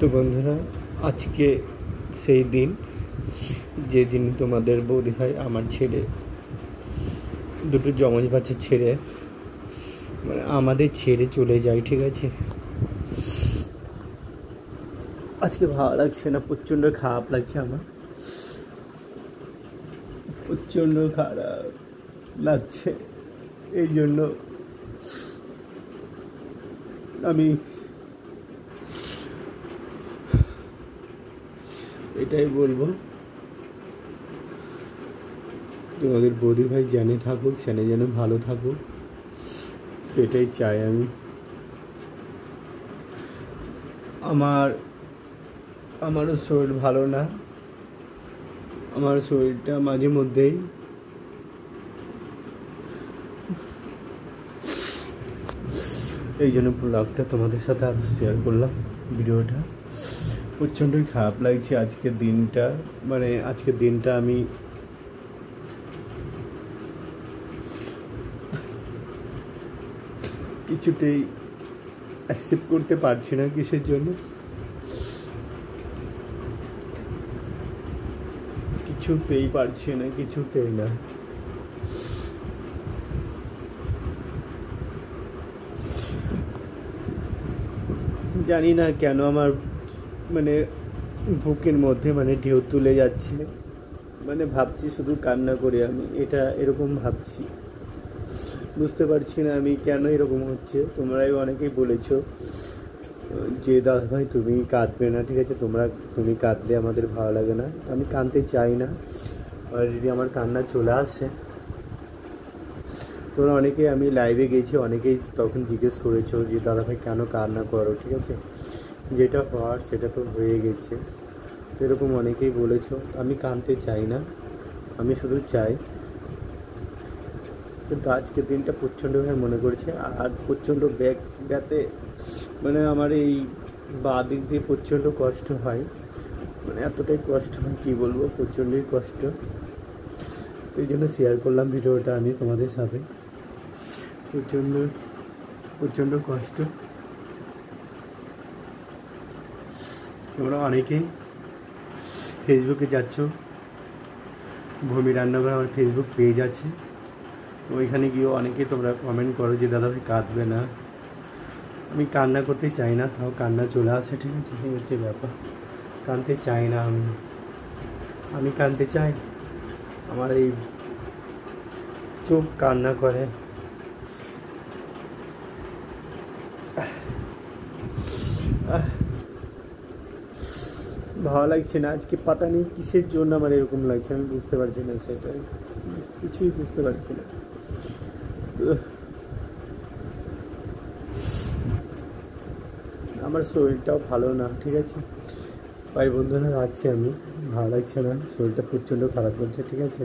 তো বন্ধুরা, আজকে সেই দিন যে দিন তোমাদের বৌদি ভাই আমার ছেড়ে, দুটো জমজ বাচ্চা ছেড়ে, মানে আমাদের ছেড়ে চলে যায়। ঠিক আছে, আজকে ভালো লাগছে না, প্রচণ্ড খারাপ লাগছে। আমার প্রচণ্ড খারাপ লাগছে। এই জন্য আমি এটাই বলবো, তোমাদের বৌদি ভাই জানে থাকুক, সেনে যেন ভালো থাকুক, সেটাই চাই আমি। আমারও শরীর ভালো না, আমার শরীরটা মাঝে মধ্যেই এই জন্য ব্লগটা তোমাদের সাথে আরও শেয়ার করলাম। ভিডিওটা প্রচণ্ডই খারাপ লাগছে আজকের দিনটা, মানে আজকের দিনটা আমি কিছুতেই অ্যাকসেপ্ট করতে পারছি না। কিসের জন্য? কিছুতেই পারছি না, কিছুতেই না। জানি না কেন আমার মানে বুকের মধ্যে মানে ঢেউ তুলে যাচ্ছে, মানে ভাবছি শুধু কান্না করি আমি, এটা এরকম ভাবছি, বুঝতে পারছি না আমি কেন এরকম হচ্ছে। তোমরাই অনেকেই বলেছো যে দাদা ভাই তুমি কাঁদবে না, ঠিক আছে, তুমি কাঁদলে আমাদের ভালো লাগে না। তো আমি কাঁদতে চাই না, অলরেডি আমার কান্না চলে আসছে। তোমরা অনেকেই, আমি লাইভে গেছি, অনেকেই তখন জিজ্ঞেস করেছো যে দাদা ভাই কেন কান্না করো, ঠিক আছে, যেটা হওয়ার সেটা তো হয়ে গেছে। তো এরকম অনেকেই বলেছো, আমি কাঁদতে চাই না, আমি শুধু চাই। কিন্তু আজকের দিনটা প্রচণ্ডভাবে মনে করছে, আর প্রচণ্ড ব্যাতে মানে আমার এই বাঁ দিক দিয়ে প্রচণ্ড কষ্ট হয়, মানে এতটাই কষ্ট হয় কী বলবো, প্রচণ্ডই কষ্ট। তো এই জন্য শেয়ার করলাম ভিডিওটা আমি তোমাদের সাথে। প্রচণ্ড কষ্ট। তোমরা অনেকেই ফেসবুকে যাচ্ছ, ভূমি রান্নাঘর আমার ফেসবুক পেজ আছে, ওইখানে গিয়েও অনেকেই তোমরা কমেন্ট করো যে দাদা ভাই কাঁদবে না। আমি কান্না করতে চাই না, তাও কান্না চলে আসে, ঠিক আছে, এই হচ্ছে ব্যাপার। কাঁদতে চাই না আমি কাঁদতে চাই, আমার এই চোখ কান্না করে। ভালো লাগছে না আজকে, পাতা নেই কিসের জন্য আমার এরকম লাগছে, আমি বুঝতে পারছি না, সেটাই কিছুই বুঝতে পারছি না। আমার শরীরটাও ভালো না, ঠিক আছে ভাই বন্ধুরা, রাখছি আমি, ভালো লাগছে না, শরীরটা প্রচণ্ড খারাপ করছে, ঠিক আছে।